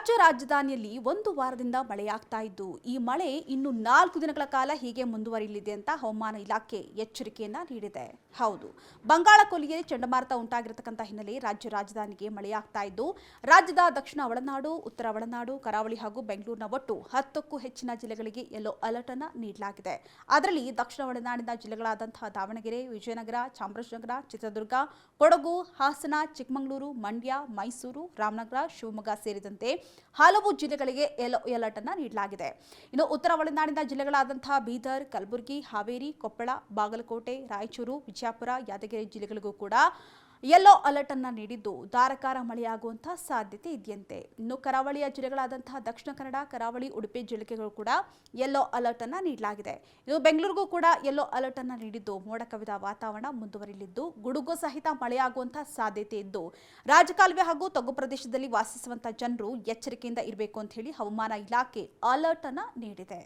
ರಾಜ್ಯ ರಾಜಧಾನಿಯಲ್ಲಿ ಒಂದು ವಾರದಿಂದ ಮಳೆಯಾಗ್ತಾ ಇದ್ದು ಈ ಮಳೆ ಇನ್ನು 4 ದಿನಗಳ ಕಾಲ ಹೀಗೆ ಮುಂದುವರಿಯಲಿದೆ ಅಂತ ಹವಾಮಾನ ಇಲಾಖೆ ಎಚ್ಚರಿಕೆಯನ್ನ ನೀಡಿದೆ. ಹೌದು, ಬಂಗಾಳ ಕೊಲ್ಲಿಯಲ್ಲಿ ಚಂಡಮಾರುತ ಉಂಟಾಗಿರತಕ್ಕಂತ ಹಿನ್ನೆಲೆ ರಾಜ್ಯ ರಾಜಧಾನಿಗೆ ಮಳೆಯಾಗ್ತಾ ಇದ್ದು ರಾಜ್ಯದ ದಕ್ಷಿಣ ಒಳನಾಡು, ಉತ್ತರ ಒಳನಾಡು, ಕರಾವಳಿ ಹಾಗೂ ಬೆಂಗಳೂರಿನ ಒಟ್ಟು 10ಕ್ಕೂ ಹೆಚ್ಚಿನ ಜಿಲ್ಲೆಗಳಿಗೆ ಯೆಲ್ಲೋ ಅಲರ್ಟ್ ಅನ್ನು ನೀಡಲಾಗಿದೆ. ಅದರಲ್ಲಿ ದಕ್ಷಿಣ ಒಳನಾಡಿನ ಜಿಲ್ಲೆಗಳಾದಂತಹ ದಾವಣಗೆರೆ, ವಿಜಯನಗರ, ಚಾಮರಾಜನಗರ, ಚಿತ್ರದುರ್ಗ, ಕೊಡಗು, ಹಾಸನ, ಚಿಕ್ಕಮಗಳೂರು, ಮಂಡ್ಯ, ಮೈಸೂರು, ರಾಮನಗರ, ಶಿವಮೊಗ್ಗ ಸೇರಿದಂತೆ ಹಲವು ಜಿಲ್ಲೆಗಳಿಗೆ ಯೆಲ್ಲೋ ಅಲರ್ಟ್ ಅನ್ನು ನೀಡಲಾಗಿದೆ. ಇನ್ನು ಉತ್ತರ ಒಳನಾಡಿನ ಜಿಲ್ಲೆಗಳಾದಂತಹ ಬೀದರ್, ಕಲಬುರಗಿ, ಹಾವೇರಿ, ಕೊಪ್ಪಳ, ಬಾಗಲಕೋಟೆ, ರಾಯಚೂರು, ವಿಜಯಪುರ, ಯಾದಗಿರಿ ಜಿಲ್ಲೆಗಳಿಗೂ ಕೂಡ ಯೆಲ್ಲೋ ಅಲರ್ಟ್ ಅನ್ನು ನೀಡಿದ್ದು ಧಾರಾಕಾರ ಮಳೆಯಾಗುವಂತಹ ಸಾಧ್ಯತೆ ಇದೆಯಂತೆ. ಇನ್ನು ಕರಾವಳಿಯ ಜಿಲ್ಲೆಗಳಾದಂತಹ ದಕ್ಷಿಣ ಕನ್ನಡ, ಕರಾವಳಿ, ಉಡುಪಿ ಜಿಲ್ಲೆಗಳು ಕೂಡ ಯೆಲ್ಲೋ ಅಲರ್ಟ್ ಅನ್ನು ನೀಡಲಾಗಿದೆ. ಇನ್ನು ಬೆಂಗಳೂರಿಗೂ ಕೂಡ ಯೆಲ್ಲೋ ಅಲರ್ಟ್ ಅನ್ನು ನೀಡಿದ್ದು ಮೋಡ ಕವಿದ ವಾತಾವರಣ ಮುಂದುವರಿಯಲಿದ್ದು ಗುಡುಗು ಸಹಿತ ಮಳೆಯಾಗುವಂತಹ ಸಾಧ್ಯತೆ ಇದ್ದು ರಾಜಕಾಲುವೆ ಹಾಗೂ ತಗ್ಗು ಪ್ರದೇಶದಲ್ಲಿ ವಾಸಿಸುವಂತಹ ಜನರು ಎಚ್ಚರಿಕೆಯಿಂದ ಇರಬೇಕು ಅಂತ ಹೇಳಿ ಹವಾಮಾನ ಇಲಾಖೆ ಅಲರ್ಟ್ ಅನ್ನು ನೀಡಿದೆ.